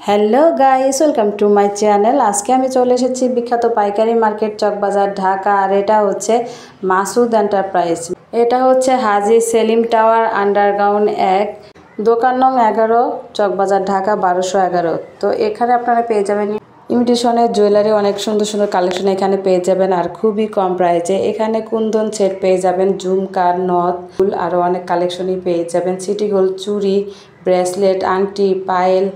Hello guys, welcome to my channel. আজকে আমি চলে এসেছি বিখ্যাত পাইকারি মার্কেট চকবাজার ঢাকা। আর এটা হচ্ছে মাসুদ এন্টারপ্রাইজ। এটা হচ্ছে হাজি সেলিম টাওয়ার আন্ডারগ্রাউন্ড 1, দোকান নং 11, চকবাজার ঢাকা 1211। তো এখানে আপনারা পেয়ে যাবেন ইমিটেশনের জুয়েলারি, অনেক সুন্দর সুন্দর কালেকশন এখানে পেয়ে যাবেন আর খুবই কম প্রাইসে। এখানে কুন্দন সেট পেয়ে যাবেন, ঝুমকা, নথ, ফুল আরও অনেক কালেকশনই পেয়ে যাবেন। সিটি গোল্ড চুড়ি, ব্রেসলেট, আংটি, পায়েল,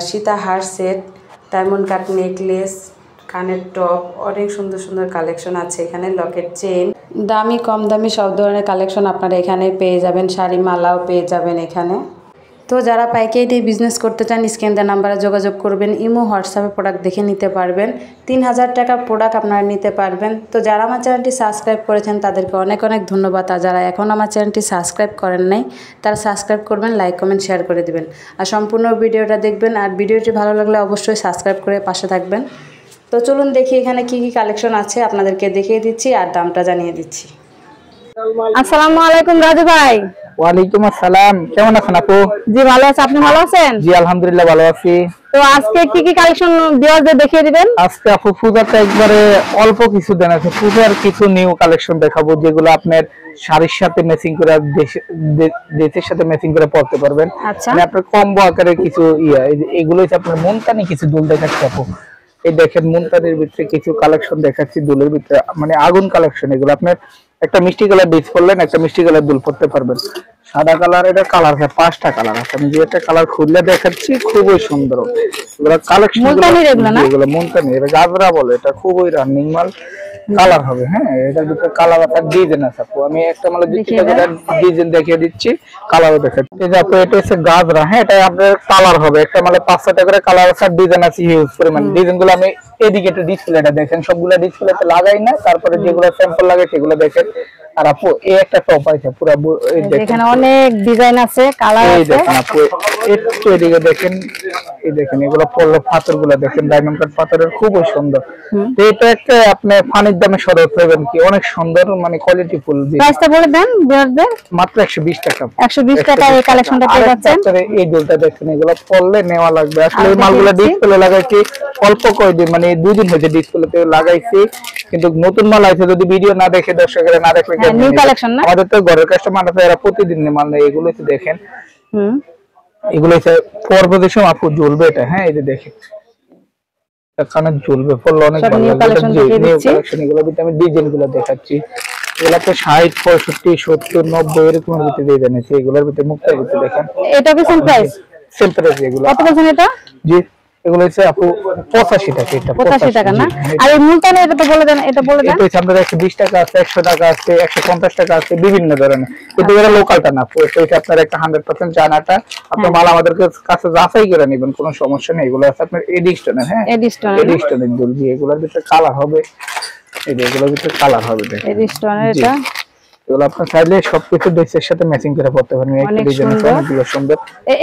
সীতাহার সেট, ডায়মন্ড কাট নেকলেস, কানের টপ, অনেক সুন্দর সুন্দর কালেকশন আছে এখানে। লকেট, চেন, দামি কম দামি সব ধরনের কালেকশন আপনারা এখানে পেয়ে যাবেন। শাড়ি মালাও পেয়ে যাবেন এখানে। তো যারা পাইকারি দিয়ে বিজনেস করতে চান, স্ক্রিন দেওয়া নাম্বারে যোগাযোগ করবেন। ইমো, হোয়াটসঅ্যাপে প্রোডাক্ট দেখে নিতে পারবেন। 3000 টাকার প্রোডাক্ট আপনারা নিতে পারবেন। তো যারা আমার চ্যানেলটি সাবস্ক্রাইব করেছেন তাদেরকে অনেক অনেক ধন্যবাদ। আর যারা এখন আমার চ্যানেলটি সাবস্ক্রাইব করেন নাই তারা সাবস্ক্রাইব করবেন, লাইক কমেন্ট শেয়ার করে দেবেন আর সম্পূর্ণ ভিডিওটা দেখবেন। আর ভিডিওটি ভালো লাগলে অবশ্যই সাবস্ক্রাইব করে পাশে থাকবেন। তো চলুন দেখি এখানে কি কি কালেকশন আছে, আপনাদেরকে দেখিয়ে দিচ্ছি আর দামটা জানিয়ে দিচ্ছি। আসসালামু আলাইকুম রাজু ভাই। ওয়ালাইকুম আসসালাম, কেমন আছেন আপু? জি ভালো আছি, আপনি ভালো আছেন? জি আলহামদুলিল্লাহ ভালো আছি। তো আজকে কি কি কালেকশন ভিউয়ারদের দেখিয়ে দিবেন? আজকে আপু পূজাতে একবারে অল্প কিছু দেন আছে, পূজার কিছু নিউ কালেকশন দেখাবো যেগুলো আপনার শাড়ির সাথে ম্যাচিং করে, ড্রেসের সাথে ম্যাচিং করে পরতে পারবেন। মানে আপনার কম্বো আকারে কিছু এগুলো হচ্ছে আপনার মনকানি কিছু দুল দেখাচ্ছি আপু। এই দেখেন মুনতানির ভিতরে কিছু কালেকশন দেখাচ্ছি, দুলের ভিতরে মানে আগুন কালেকশন। এগুলো আপনার একটা মিষ্টি কালার ডিস করলেন, একটা মিষ্টি কালার দুল পরতে পারবেন। সাদা কালার, এটা কালার আছে 5টা কালার আছে। আমি যে একটা কালার খুললে দেখাচ্ছি, খুবই সুন্দর এগুলো কালেকশন। এগুলো মুনতানি, এটা গাজরা বলে, এটা খুবই রানিং মাল কালার হবে। হ্যাঁ, এটার ভিতরে কালার আছে, ডিজাইন আছে আপু। আমি একটা মানে ডিজাইন দেখিয়ে দিচ্ছি, কালারও দেখাচ্ছি। এই যে আপু এটা হচ্ছে গাজরা। হ্যাঁ, এটা আপনার কালার হবে, একটা মানে 5-6টা করে কালার আছে, ডিজাইন আছে হিউজ পরিমাণ। ডিজাইনগুলো আমি এদিকে একটা ডিসপ্লেটা দেখেন, সবগুলো ডিসপ্লেতে লাগাই না, তারপরে যেগুলো স্যাম্পল লাগে সেগুলো দেখেন। আর আপু এই একটা টপ আছে পুরো, এখানে অনেক ডিজাইন আছে, কালার আছে। দেখেন আপু একটু এদিকে দেখেন, এই দেখেন এগুলো পড়লো পাথরগুলো দেখেন, ডায়মন্ড কাট পাথরের, খুবই সুন্দর। এটা একটা আপনি ফানির দামে সরত পাবেন কি, অনেক সুন্দর মানে কোয়ালিটি ফুল। প্রাইসটা বলে দেন ভিউয়ারদের। মাত্র 120 টাকা। 120 টাকা এই কালেকশনটা পেয়ে যাচ্ছেন। এই দুলটা দেখেন, এগুলো পড়লে নেওয়া লাগবে। আসলে এই মালগুলো ডিসপ্লে লাগাইছি অল্প কয়েকদিন, মানে 2 দিন হয়েছে ডিসপ্লেতে লাগাইছি, কিন্তু নতুন মাল আছে। যদি ভিডিও না দেখে দর্শকরা না দেখলে নিউ কালেকশন না, আমাদের তো ঘরের কাস্টমার আছে, এরা প্রতিদিন মাল নেয়। এগুলো একটু দেখেন, এগুলো হচ্ছে পরবর্তী আপু জ্বলবে এটা। হ্যাঁ, এই যে দেখেন এখানে জ্বলবে, পড়লে অনেক ভালো লাগবে। এগুলো আমি ডিজাইন গুলো দেখাচ্ছি। এগুলো তো 60, 65, 70, 90 এরকমের ভিতরে ডিজাইন আছে। এগুলোর ভিতরে মুক্তার ভিতরে দেখেন, এটা কি সেম প্রাইস? Same price. এগুলো কত বলছেন এটা? জি এগুলো হচ্ছে আপু 85 টাকা। এটা 85 টাকা না? আর এই মুলতানি এটা তো বলে দেন, এটা বলে দেন। এটা হচ্ছে আমাদের 120 টাকা আছে, 100 টাকা আছে, 150 টাকা আছে, বিভিন্ন ধরনের। কিন্তু এরা লোকালটা না, এটা আপনার একটা 100% চায়নাটা। আপনি মাল আমাদের কাছে যাচাই করে নেবেন, কোনো সমস্যা নেই। এগুলো আছে আপনার এডিস্টনের। হ্যাঁ, এডিস্টনের দুল। এগুলোর ভিতরে কালার হবে, এই যে এগুলোর ভিতরে কালার হবে দেখেন এডিস্টনের। এটা এগুলো আপনার চাইলে সবকিছু ড্রেসের সাথে ম্যাচিং করে পরতে পারবেন। একটা ডিজাইন আছে, অনেকগুলো সুন্দর।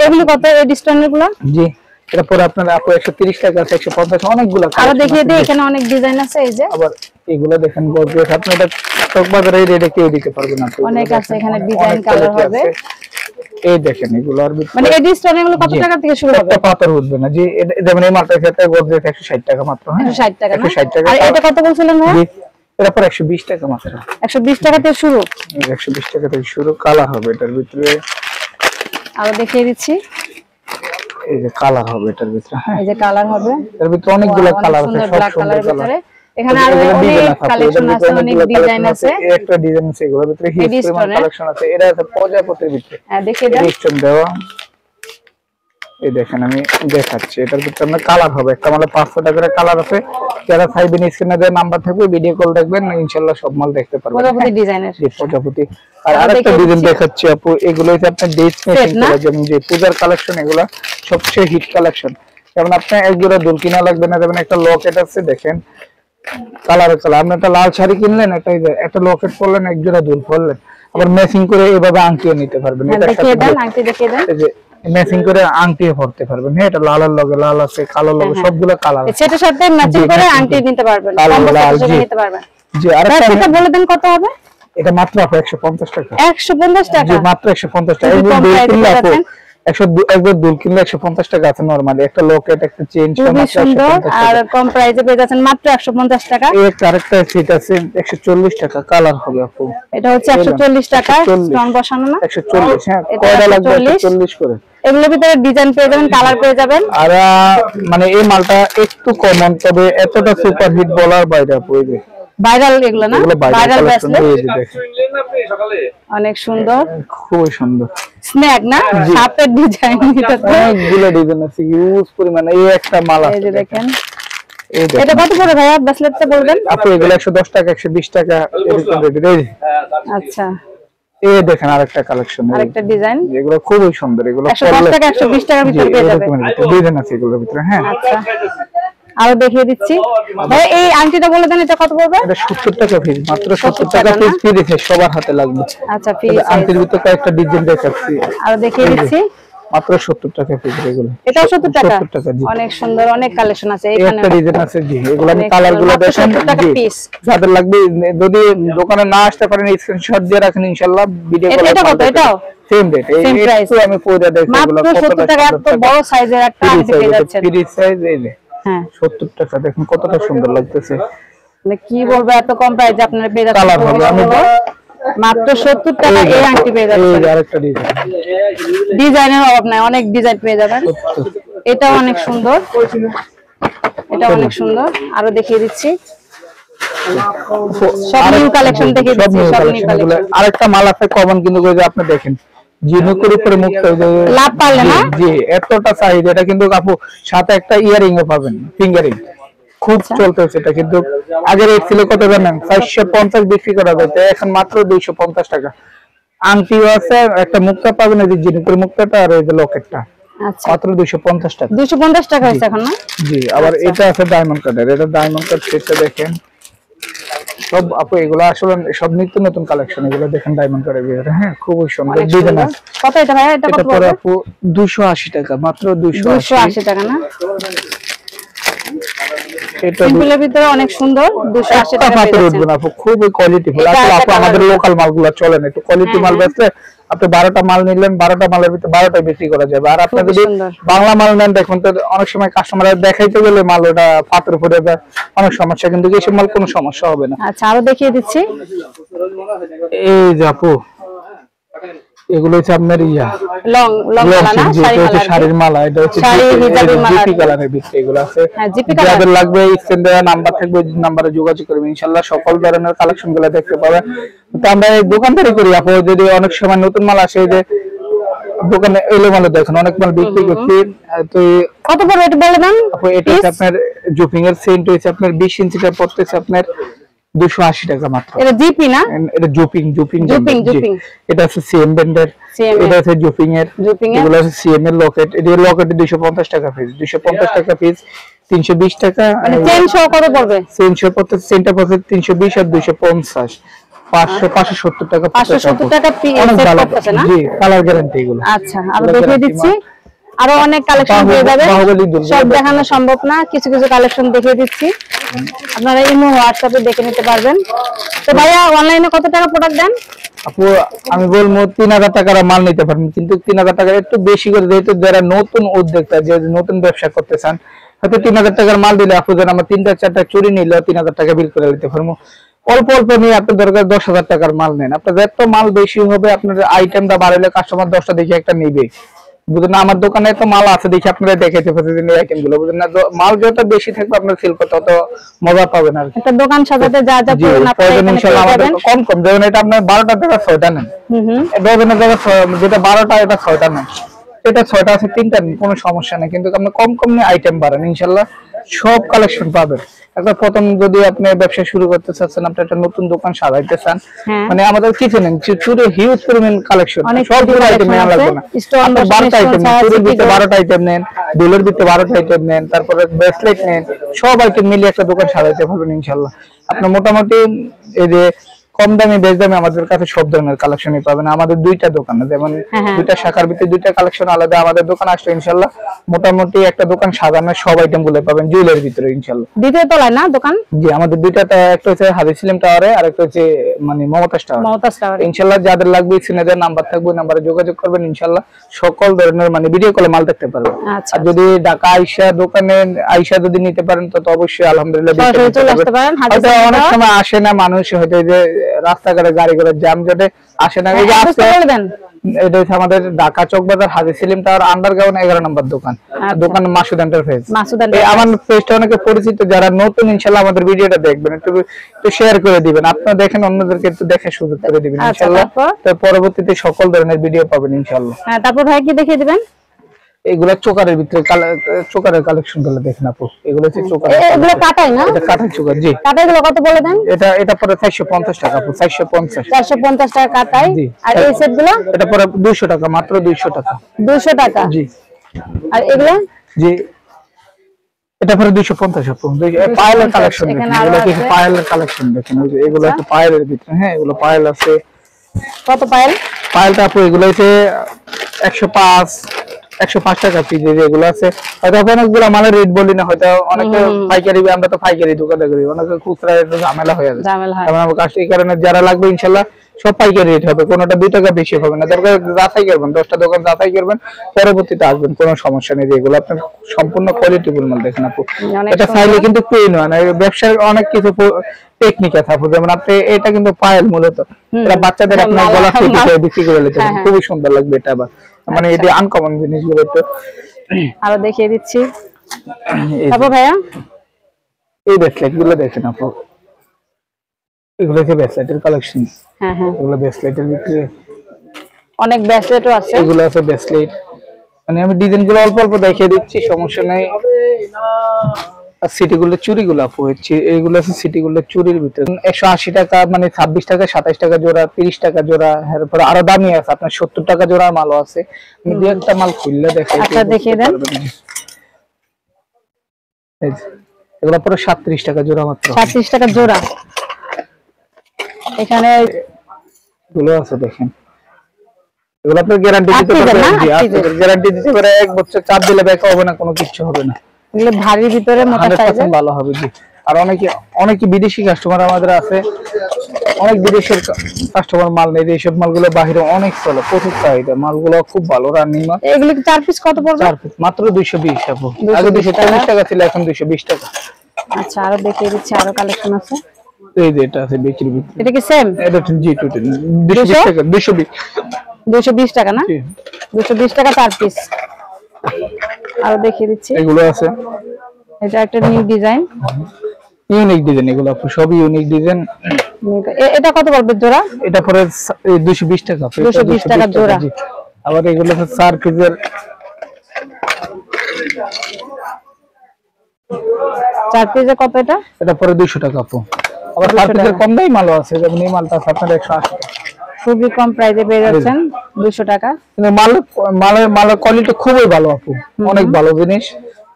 এগুলো কত এডিস্টনের গুলো? জি এটা পরে আপনার আপু 130 টাকা আছে, 150, অনেকগুলো। আর দেখিয়ে দিই, এখানে অনেক ডিজাইন আছে। এই যে আবার এগুলো দেখেন গর্জিয়াস, আপনি এটা চকবাজারে রেটে কেউ দিতে পারবেন না। অনেক আছে এখানে, ডিজাইন কালার হবে। এই দেখেন এগুলোর মানে এডিস্টন এগুলো কত টাকা থেকে শুরু হবে? পাথর উঠবে না। জি যেমন এই মালটার ক্ষেত্রে গর্জিয়াস 160 টাকা মাত্র। হ্যাঁ 160 টাকা। 160 টাকা। আর এটা কত বলছিলেন ভাই? জি এটা পরে 120 টাকা মাত্র। 120 টাকা থেকে শুরু। 120 টাকা থেকে শুরু। কালার হবে এটার ভিতরে, আরো দেখিয়ে দিচ্ছি। এই যে কালার হবে এটার ভিতরে। হ্যাঁ এই যে কালার হবে, এর ভিতরে অনেকগুলো কালার আছে, সব সুন্দর কালার। এখানে আরো অনেক কালেকশন আছে, অনেক ডিজাইন আছে। একটা ডিজাইন আছে, এগুলোর ভিতরে হিউজ পরিমাণ কালেকশন আছে। এটা আছে প্রজাপতির ভিতরে। হ্যাঁ দেখিয়ে দেন। সিস্টেম দেওয়া, এই দেখেন আমি দেখাচ্ছি। এটার ভিতরে আপনার কালার হবে, একটা মানে 500 টাকা করে কালার আছে। যারা চাইবেন স্ক্রিনে দেওয়া নাম্বার থাকবে, ভিডিও কল দেখবেন, ইনশাআল্লাহ সব মাল দেখতে পারবেন। প্রজাপতি ডিজাইনের। জি প্রজাপতি। আর আরেকটা ডিজাইন দেখাচ্ছি আপু, এগুলো হচ্ছে আপনার ড্রেস ম্যাচিং করা, যেমন যে পূজার কালেকশন। এগুলো সবচেয়ে হিট কালেকশন। যেমন আপনি এক জোড়া দুল কিনা লাগবে না, যেমন একটা লকেট আছে দেখেন কালারের কালার। আপনি একটা লাল শাড়ি কিনলেন, একটা লকেট পরলেন, এক জোড়া দুল পরলেন, আবার ম্যাচিং করে এভাবে আংটিও নিতে পারবেন। এটা দেখিয়ে দেন, আংটি দেখিয়ে দেন। এই যে ম্যাচিং করে আংটিও পরতে পারবেন। হ্যাঁ এটা লালের লগে লাল আছে, কালোর লগে সবগুলো কালার আছে। সেটার সাথে ম্যাচিং করে আংটি নিতে পারবেন, কম্বো নিতে পারবেন। জি আরেকটা এটা বলে দেন কত হবে? এটা মাত্র 150 টাকা। 150 টাকা? জি মাত্র 150 টাকা। একবার দুল কিনলে 150 টাকা আছে নরমালি, একটা লকেট একটা চেইন খুবই সুন্দর আর কম প্রাইসে পেয়ে যাচ্ছেন মাত্র 150 টাকা। এই আরেকটা সেট আছে 140 টাকা, কালার হবে আপু। এটা হচ্ছে 140 টাকা, স্টোন বসানো না? 140, হ্যাঁ কয়টা লাগবে? 140 করে। এগুলোর ভিতরে ডিজাইন পেয়ে যাবেন, কালার পেয়ে যাবেন। আর মানে এই মালটা একটু কমন, তবে এতটা সুপার হিট বলার বাইরে আপু। এই যে ভাইরাল এগুলো না, ভাইরাল ব্রেসলেট অনেক সুন্দর, খুবই সুন্দর। স্ন্যাক না, সাপের ডিজাইন, এটা তো অনেকগুলো ডিজাইন আছে, ইউজ পরিমাণে। এই একটা মাল আছে, এই যে দেখেন। এটা কত করে ভাইয়া ব্রেসলেটটা বলবেন? আপু এগুলো 110 টাকা, 120 টাকা এরকম রেট। এই আচ্ছা, এই দেখেন আরেকটা কালেকশন, আরেকটা ডিজাইন। এগুলো খুবই সুন্দর। এগুলো 110 টাকা, 120 টাকার ভিতরে পেয়ে যাবেন। ডিজাইন আছে এগুলোর ভিতরে। হ্যাঁ, আচ্ছা, আরো দেখিয়ে দিচ্ছি। ভাই এই আংটিটা বলে দেন, এটা কত পড়বে? এটা 70 টাকা পিস, মাত্র 70 টাকা পিস। পিস সবার হাতে লাগবে। আচ্ছা, পিস আংটির ভিতরে কয়েকটা ডিজাইন দেখাচ্ছি, আরো দেখিয়ে দিচ্ছি। মাত্র 70 টাকা পিস এগুলো। এটাও 70 টাকা? 70 টাকা জি। অনেক সুন্দর, অনেক কালেকশন আছে এখানে। একটা ডিজাইন আছে জি, এগুলো আমি কালার গুলো দেখেন জি। যাদের লাগবে, যদি দোকানে না আসতে পারেন স্ক্রিনশট দিয়ে রাখেন, ইনশাআল্লাহ ভিডিও করে। এটা কত? এটাও সেম রেট। এই একটু আমি পয়দা দেখব, এগুলো মাত্র 70 টাকা। এত বড় সাইজের একটা আংটি পেয়ে যাচ্ছেন। ফ্রি সাইজ এই যে। হ্যাঁ, 70 টাকা। দেখুন কতটা সুন্দর লাগতেছে। মানে কি বলবো, এত কম প্রাইসে আপনারা পেয়ে যাচ্ছেন। কালার হবে, আমি মাত্র 70 টাকা এই আংটি পেয়ে যাচ্ছেন। এই আরেকটা ডিজাইন, ডিজাইনের অভাব নাই, অনেক ডিজাইন পেয়ে যাবেন। এটাও অনেক সুন্দর, এটা অনেক সুন্দর। আরো দেখিয়ে দিচ্ছি, সব নিউ কালেকশন দেখিয়ে দিচ্ছি, সব নিউ কালেকশন। আরেকটা মাল আছে কমন, কিন্তু ওই যে আপনি দেখেন জিনুকের উপরে মুক্ত লাভ পারলে না জি, এতটা সাইজ। এটা কিন্তু আপু সাথে একটা ইয়ারিং ও পাবেন, ফিঙ্গারিং। খুব চলতেছে এটা, কিন্তু আগে রেট ছিল কত জানেন? 450 বিক্রি করা যেত, এখন মাত্র 250 টাকা। আংটিও আছে, একটা মুক্তা পাবেন, এই যে জিনুকের মুক্তাটা আর এই যে লকেটটা, আচ্ছা, মাত্র 250 টাকা। 250 টাকা হইছে এখন না? জি। আবার এটা আছে ডায়মন্ড কাটের, এটা ডায়মন্ড কাট সেটটা দেখেন। সব আপু এগুলো আসলে সব নিত্য নতুন কালেকশন, এগুলো দেখেন ডায়মন্ড কাটের ভিতরে। হ্যাঁ, খুবই সুন্দর ডিজাইন আছে। কত এটা ভাই? এটা কত পড়ে আপু? 280 টাকা, মাত্র 280 টাকা না? এটা সিম্পলের ভিতরে অনেক সুন্দর, 280 টাকা পেয়ে যাচ্ছেন। উঠবে না আপু, খুবই কোয়ালিটিফুল। আসলে আপু আমাদের লোকাল মালগুলো চলে না, একটু কোয়ালিটি মাল বেচলে আপনি 12টা মাল নিলেন, 12টা মালের ভিতরে 12টাই বিক্রি করা যাবে। আর আপনি যদি বাংলা মাল নেন, দেখুন তো অনেক সময় কাস্টমাররা দেখাইতে গেলে মাল ওটা পাথর পড়ে যায়, অনেক সমস্যা। কিন্তু এইসব মাল কোনো সমস্যা হবে না। আচ্ছা, আরো দেখিয়ে দিচ্ছি। এই যে আপু এগুলো হচ্ছে আপনার ইয়া লং মালা না, শাড়ির মালা। এটা হচ্ছে জিপি কালারের ভিতরে এগুলো আছে। যাদের লাগবে স্ক্রিনে দেওয়া নাম্বার থাকবে, ওই নাম্বারে যোগাযোগ করবেন, ইনশাআল্লাহ সকল ধরনের কালেকশন গুলো দেখতে পাবেন। তো আমরা এই দোকানদারি করি আপু, যদি অনেক সময় নতুন মাল আসে, যে দোকানে এলো মাল দেখেন অনেক মাল বিক্রি করছি। তো কত বড় এটা বলে দেন আপু? এটা হচ্ছে আপনার জুপিং এর সেন্ট হচ্ছে আপনার 20 ইঞ্চিটা পড়তেছে আপনার 280 টাকা মাত্র। এটা জিপি না? এটা জুপিং। এটা আছে সিএম ব্র্যান্ডের, এটা আছে জুপিং এর। এগুলো আছে সিএম এর লকেট। এটা লকেট 250 টাকা পিস, 250 টাকা পিস, 320 টাকা। মানে চেন সহ কত পড়বে? চেন সহ পড়তে, চেনটা পড়তে 320 আর 250, 570 টাকা। 570 টাকা পিস পড়তেছে না? জি, কালার গ্যারান্টি এগুলো। আচ্ছা, আরো দেখিয়ে দিচ্ছি। আরো অনেক কালেকশন পেয়ে যাবেন, সব দেখানো সম্ভব না, কিছু কিছু কালেকশন দেখিয়ে দিচ্ছি। আপনারা ইমো হোয়াটসঅ্যাপে দেখে নিতে পারবেন। তো ভাইয়া অনলাইনে কত টাকা প্রোডাক্ট দেন? আপু আমি বলবো 3000 টাকার মাল নিতে পারেন, কিন্তু 3000 টাকা একটু বেশি করে, যেহেতু যারা নতুন উদ্যোক্তা, যে নতুন ব্যবসা করতে চান, হয়তো 3000 টাকার মাল দিলে আপু যেন আমার 3টা 4টা চুরি নিলে 3000 টাকা বিল করে দিতে পারবো। অল্প অল্প নিয়ে আপনার দরকার 10,000 টাকার মাল নেন। আপনার যত মাল বেশি হবে, আপনার আইটেমটা বাড়ালে কাস্টমার 10টা দেখে একটা নিবে, বুঝলেন না? আমার দোকানে তো মাল আছে, দেখি আপনারা দেখাইতে পারছেন এই আইটেম গুলো, বুঝলেন না? মাল যত বেশি থাকবে আপনার সেল করতে তত মজা পাবেন। আর একটা দোকান সাজাতে যা যা প্রয়োজন আপনারা ইনশাআল্লাহ আমাদের কম যেমন এটা আপনার 12টা টাকা 6টা নেন, ডজনের জায়গা যেটা 12টা এটা 6টা নেন, এটা 6টা আছে 3টা নেন, কোনো সমস্যা নেই। কিন্তু আপনি কম নিয়ে আইটেম বাড়ান, ইনশাআল্লাহ সব কালেকশন পাবেন। একটা প্রথম যদি আপনি ব্যবসা শুরু করতে চাচ্ছেন, আপনি একটা নতুন দোকান সাজাইতে চান, মানে আমাদের কিছু নেন, চুরি হিউজ পরিমাণ কালেকশন, সব আইটেম নেওয়া লাগবে না। 12টা আইটেম নেন, চুরির ভিতরে 12টা আইটেম নেন, দুলের ভিতরে 12টা আইটেম নেন, তারপরে ব্রেসলেট নেন, সব আইটেম মিলিয়ে একটা দোকান সাজাইতে পারবেন ইনশাআল্লাহ। আপনার মোটামুটি এই যে কম দামে বেশ দামে আমাদের কাছে সব ধরনের কালেকশনই পাবেন। আমাদের দুইটা দোকান, যেমন দুইটা শাখার ভিতরে দুইটা কালেকশন আলাদা। আমাদের দোকান আসলে ইনশাআল্লাহ মোটামুটি একটা দোকান সাজানোর সব আইটেম গুলো পাবেন জুয়েলারির ভিতরে ইনশাআল্লাহ। দ্বিতীয় তলায় না দোকান? জি, আমাদের দুইটাতে একটা হচ্ছে হাজি সেলিম টাওয়ারে আর একটা হচ্ছে মানে মমতাজ টাওয়ারে। ইনশাআল্লাহ যাদের লাগবে সিনেদের নাম্বার থাকবে, নাম্বারে যোগাযোগ করবেন ইনশাআল্লাহ সকল ধরনের মানে ভিডিও কলে মাল দেখতে পারবেন। আর যদি ঢাকা আইসা দোকানে আইসা যদি নিতে পারেন তো অবশ্যই আলহামদুলিল্লাহ চলে আসতে পারেন। অনেক সময় আসে না মানুষ, হয়তো যে রাস্তাঘাটে গাড়ি ঘোড়ার জ্যাম জটে আসে না। এই যে এটা হচ্ছে আমাদের ঢাকা চকবাজার হাজি সেলিম টাওয়ার আন্ডারগ্রাউন্ড 11 নম্বর দোকান, দোকান মাসুদ এন্টারপ্রাইজ। আমার পেজটা অনেকে পরিচিত, যারা নতুন ইনশাআল্লাহ আমাদের ভিডিওটা দেখবেন একটু শেয়ার করে দিবেন, আপনারা দেখেন অন্যদেরকে একটু দেখে সুযোগ করে দিবেন ইনশাআল্লাহ। তো পরবর্তীতে সকল ধরনের ভিডিও পাবেন ইনশাআল্লাহ। হ্যাঁ, তারপর ভাই কি দেখিয়ে দিবেন? এগুলা চোকারের ভিতরে চোকারের কালেকশন গুলো দেখেন আপু, এগুলো হচ্ছে চোকার। এগুলো কাটাই না? এটা কাটাই চোকার। জি, কাটাই গুলো কত বলে দেন? এটা পরে 450 টাকা আপু, 450 টাকা কাটাই। আর এই সেট গুলো? এটা পরে 200 টাকা, মাত্র 200 টাকা। 200 টাকা? জি। আর এগুলো? জি, এটা পরে 250 আপু। পায়েলের কালেকশন দেখেন, এগুলো কি পায়েলের কালেকশন দেখেন, ওই যে এগুলো হচ্ছে পায়েলের ভিতরে। হ্যাঁ, এগুলো পায়েল আছে। কত পায়েল? পায়েলটা আপু এগুলো হচ্ছে 105 টাকা পিস। যেগুলো আছে হয়তো অনেকগুলো মালের রেট বলি না, হয়তো অনেকে পাইকারি, আমরা তো পাইকারি দোকানে করি, অনেকে খুচরা একটু ঝামেলা হয়ে যায়। আমার কাছে এই কারণে যারা লাগবে ইনশাআল্লাহ সব পাইকারি রেট হবে, কোনোটা 2 টাকা বেশি হবে না। দরকার যাচাই করবেন, 10টা দোকান যাচাই করবেন, পরবর্তীতে আসবেন, কোনো সমস্যা নেই। এগুলো আপনার সম্পূর্ণ কোয়ালিটিফুল মাল দেখেন আপু। এটা চাইলে কিন্তু পেন হয় না, ব্যবসার অনেক কিছু টেকনিক আছে আপু। যেমন আপনি এটা কিন্তু পায়েল মূলত, এটা বাচ্চাদের আপনার গলা থেকে বিক্রি করে নিতে পারেন, খুবই সুন্দর লাগবে এটা। আবার মানে এটা আনকমন জিনিসগুলো একটু আরো দেখিয়ে দিচ্ছি। তারপর ভাইয়া এই ব্রেসলেট গুলো দেখেন আপু, এগুলো হচ্ছে ব্রেসলেটের কালেকশন। হ্যাঁ হ্যাঁ, এগুলো ব্রেসলেটের ভিতরে অনেক ব্রেসলেটও আছে। এগুলো আছে ব্রেসলেট, মানে আমি ডিজাইনগুলো অল্প অল্প দেখিয়ে দিচ্ছি, সমস্যা নাই। আর সিটিগুলো চুড়িগুলো আপু হচ্ছে এগুলো আছে সিটিগুলো চুড়ির ভিতরে 180 টাকা, মানে 26 টাকা 27 টাকা জোড়া, 30 টাকা জোড়া। এরপর আরো দামি আছে, আপনার 70 টাকা জোড়ার মালও আছে। আমি দুই একটা মাল খুললে দেখাই। আচ্ছা, দেখিয়ে দেন। এগুলো পুরো 37 টাকা জোড়া, মাত্র 37 টাকা জোড়া। এখানে গুলো আছে দেখেন, এগুলো আপনার গ্যারান্টি দিতে পারবেন। জি, আপনাদের গ্যারান্টি দিতে পারে 1 বছর, চাপ দিলে ব্যাক হবে না, কোনো কিছু হবে না। এগুলো ভারীর ভিতরে মোটা সাইজের ভালো হবে। জি, আর অনেকে বিদেশি কাস্টমার আমাদের আছে, অনেক বিদেশের কাস্টমার মাল নেই, এইসব মালগুলো বাইরে অনেক চলে, প্রচুর চাহিদা, মালগুলো খুব ভালো রানিং মাল। এগুলো 4 পিস কত পড়বে? 4 পিস মাত্র 220 আপু। আগে 240 টাকা ছিল, এখন 220 টাকা। আচ্ছা, আরো দেখিয়ে দিচ্ছি, আরো কালেকশন আছে। এই যে এটা আছে বেকির ভিতরে, এটা কি সেম? এটা জি 220 টাকা। 220 টাকা না? 220 টাকা 4 পিস। আরো দেখিয়ে দিচ্ছি, এগুলো আছে। এটা একটা নিউ ডিজাইন, ইউনিক ডিজাইন, এগুলো সবই ইউনিক ডিজাইন। এটা কত পড়বে জোড়া? এটা পরে 220 টাকা। 220 টাকা জোড়া। আবার এগুলো 4 পিসের, 4 পিসে কত এটা? এটা পরে 200 টাকা আপু। আবার 4 পিসের কম দামি মালও আছে, যেমন এই মালটা আপনার 180 টাকা। খুবই কম প্রাইসে পেয়ে যাচ্ছেন 200 টাকা। কিন্তু মালের কোয়ালিটি খুবই ভালো আপু, অনেক ভালো জিনিস।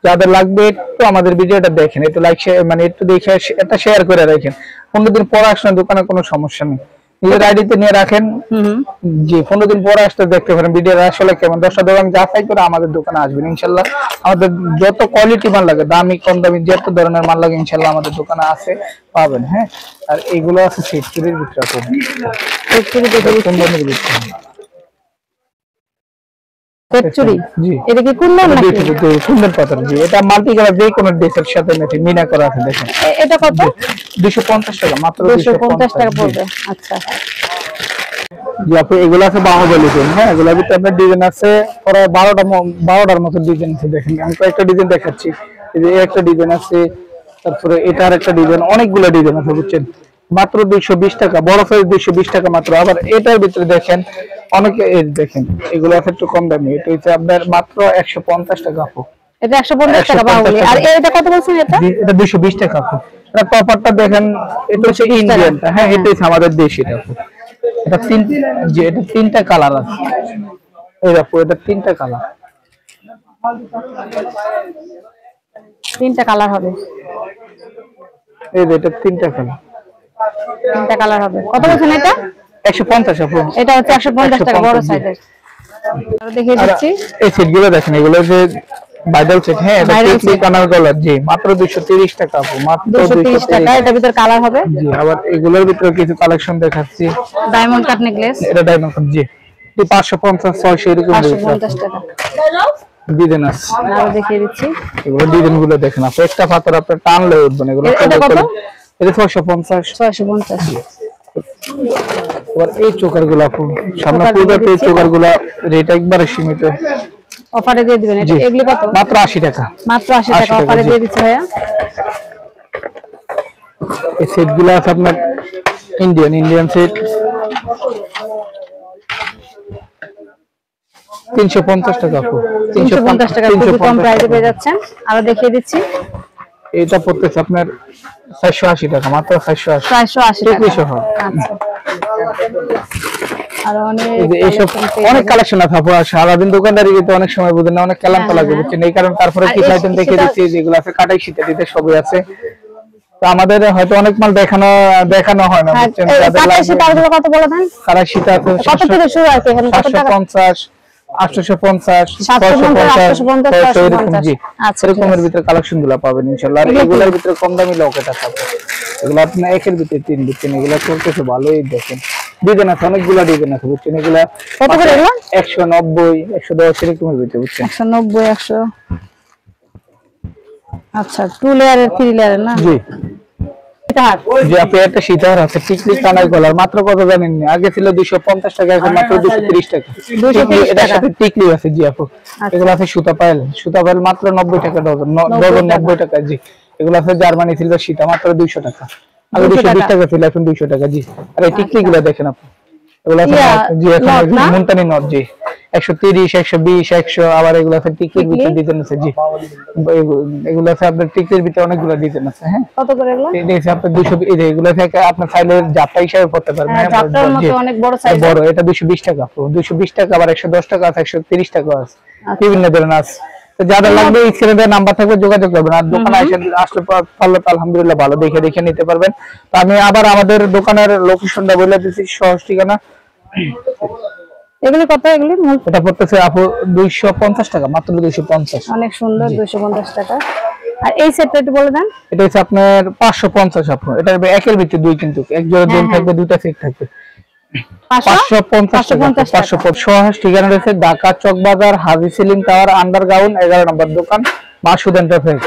যাদের লাগবে একটু আমাদের ভিডিওটা দেখেন, একটু লাইক মানে একটু দেখে এটা শেয়ার করে রাখেন। 15 দিন পরে আসলে দোকানে কোনো সমস্যা নেই, নিজের আইডিতে নিয়ে রাখেন। জি, 15 দিন পরে আসতে দেখতে পারেন ভিডিওটা আসলে কেমন। 10টা দোকান যাচাই করে আমাদের দোকানে আসবেন ইনশাআল্লাহ। আমাদের যত কোয়ালিটি মাল লাগে, দামি কম দামি যত ধরনের মাল লাগে ইনশাআল্লাহ আমাদের দোকানে আছে, পাবেন। হ্যাঁ, আর এগুলো আছে সেটচুরির ভিতরে আপু, সেটচুরি দেখে সুন্দর ভিতরে সেটচুরি। জি, এটা কি কুন্দন নাকি? কুন্দন পাথর। জি, এটা মাল্টি কালার, যে কোনো ড্রেসের সাথে ম্যাচিং মিনা করা আছে দেখেন। এটা কত? 250 টাকা, মাত্র 250 টাকা পড়বে। আচ্ছা জি আপু, এগুলো আছে বাহুবলী ডিজাইন। হ্যাঁ, এগুলোর ভিতরে আপনার ডিজাইন আছে পরে 12টার মতো ডিজাইন আছে দেখেন। আমি কয়েকটা ডিজাইন দেখাচ্ছি। এই যে একটা ডিজাইন আছে, তারপরে এটার একটা ডিজাইন, অনেকগুলো ডিজাইন আছে বুঝছেন। মাত্র 220 টাকা, বড় সাইজ 220 টাকা মাত্র। আবার এটার ভিতরে দেখেন অনেকে দেখেন, এগুলো আছে একটু কম দামি, এটা হচ্ছে আপনার মাত্র 150 টাকা আপু। এটা 150 টাকা বাহুবলী। আর এটা কত বলছেন? এটা 220 টাকা আপু। এটা টপারটা দেখেন, এটা হচ্ছে ইন্ডিয়ানটা। হ্যাঁ, এটা হচ্ছে আমাদের দেশিটা আপু। এটা এটা 3টা কালার আছে। এই দেখো, এটা 3টা কালার, 3টা কালার হবে। এই যে এটা 3টা কালার। তিনটা কালার হবে। কত বলছেন এটা? 150 আপু। এটা হচ্ছে 150 টাকা বড় সাইজের। আর দেখিয়ে দিচ্ছি এই সেটগুলো দেখেন, এগুলো যে ভাইরাল সেট। হ্যাঁ, এটা টিকলি কানার গলার, জি মাত্র 230 টাকা আপু, মাত্র 230 টাকা। এটা ভিতর কালার হবে। জি, আবার এগুলোর ভিতরে কিছু কালেকশন দেখাচ্ছি। ডায়মন্ড কাট নেকলেস, এটা ডায়মন্ড কাট, জি 550 600 এরকম 550 টাকা ডিজাইন আছে। আর দেখিয়ে দিচ্ছি এগুলো ডিজাইনগুলো দেখেন আপু, একটা পাথর আপনার টানলে উঠবে না এগুলো। এটা কত? এটা 650 650। আর এই চোকারগুলো আপু, সামনে পুরোটা এই চোকারগুলো রেট একবারে সীমিত, অফারে দিয়ে দিবেন। এটা এগুলি কত? মাত্র 80 টাকা। মাত্র 80 টাকা অফারে দিয়ে দিচ্ছি ভাইয়া। এই সেটগুলো আছে আপনার ইন্ডিয়ান সেট, 350 টাকা আপু। 350 টাকা খুব কম প্রাইসে পেয়ে যাচ্ছেন। আরো দেখিয়ে দিচ্ছি, এটা পড়তেছে আপনার 480 টাকা, মাত্র 480 টাকা। আচ্ছা, আর অনেক কালেকশন আছে আপু। সারাদিন দোকানদারি করতে অনেক সময় বুঝেন না, অনেক ক্লান্ত লাগে বুঝছেন, এই কারণে তারপরে কিছু আইটেম দেখে দিচ্ছি যেগুলো আছে কাটাই শীতে দিতে সবই আছে। তো আমাদের হয়তো অনেক মাল দেখানো হয় না বুঝছেন। কাটাই শীতে আরগুলো কত বলে দেন? কাটাই শীতে আছে কত থেকে শুরু আছে এখানে? কত টাকা? 750 850 650 এরকম, জি এরকমের ভিতরে কালেকশন গুলো পাবেন ইনশাআল্লাহ। আর এগুলোর ভিতরে কম দামি লকেট আছে, এগুলো আপনার একের ভিতরে 3 দিচ্ছেন, এগুলো চলতেছে ভালোই। দেখেন ডিজাইন আছে, অনেকগুলো ডিজাইন আছে বুঝছেন। এগুলো কত করে? এগুলো 190 110 এরকমের ভিতরে বুঝছেন। 190 100। আচ্ছা, 2 লেয়ারের 3 লেয়ারের না? জি যে আপনি একটা সীতাহার আছে টিকলি কানার গলার, মাত্র কত জানেন? আগে ছিল 250 টাকা, এখন মাত্র 230 টাকা। 230 এটার সাথে টিকলি আছে, জি আপু। এগুলো আছে সুতা পায়েল মাত্র 90 টাকা ডজন, ডজন 90 টাকা। জি, এগুলো আছে জার্মানি সিলভার সীতা, মাত্র 200 টাকা। আগে 220 টাকা ছিল, এখন 200 টাকা। জি, আর এই টিকলি গুলো দেখেন আপু, এগুলো আছে জি এখন মুনতানি নট, জি 130 120 100। আবার এগুলো আছে টিকলির ভিতরে ডিজাইন আছে, জি এগুলো আছে আপনার টিকলির ভিতরে অনেকগুলো ডিজাইন আছে। হ্যাঁ, কত করে এগুলো? এই দেখেন আপনি 200, এই যে এগুলো থেকে আপনার চাইলে জাপটা হিসাবে করতে পারবেন। হ্যাঁ, জাপটার মতো অনেক বড় সাইজ, বড়। এটা 220 টাকা আপু, 220 টাকা। আবার 110 টাকা আছে, 130 টাকা আছে, বিভিন্ন ধরনের আছে। তো যাদের লাগবে স্ক্রিনে নাম্বার থাকবে, যোগাযোগ করবেন। আর দোকানে আসলে পারলে আলহামদুলিল্লাহ ভালো দেখে নিতে পারবেন। তো আমি আবার আমাদের দোকানের লোকেশনটা বলে দিচ্ছি, সহজ ঠিকানা। এগুলি কত? এগুলি এটা পড়তেছে আপু 250 টাকা, মাত্র 250। অনেক সুন্দর, 250 টাকা। আর এই সেটটা একটু বলে দেন। এটা হচ্ছে আপনার 550 আপু। এটা একের ভিতরে দুই, কিন্তু এক জোড়া জেল থাকবে, দুইটা সেট থাকবে। 550 সহজ ঠিকানা রয়েছে ঢাকা চকবাজার, হাজী সেলিম টাওয়ার, আন্ডারগ্রাউন্ড 11 নম্বর দোকান, মাসুদ এন্টারপ্রাইজ।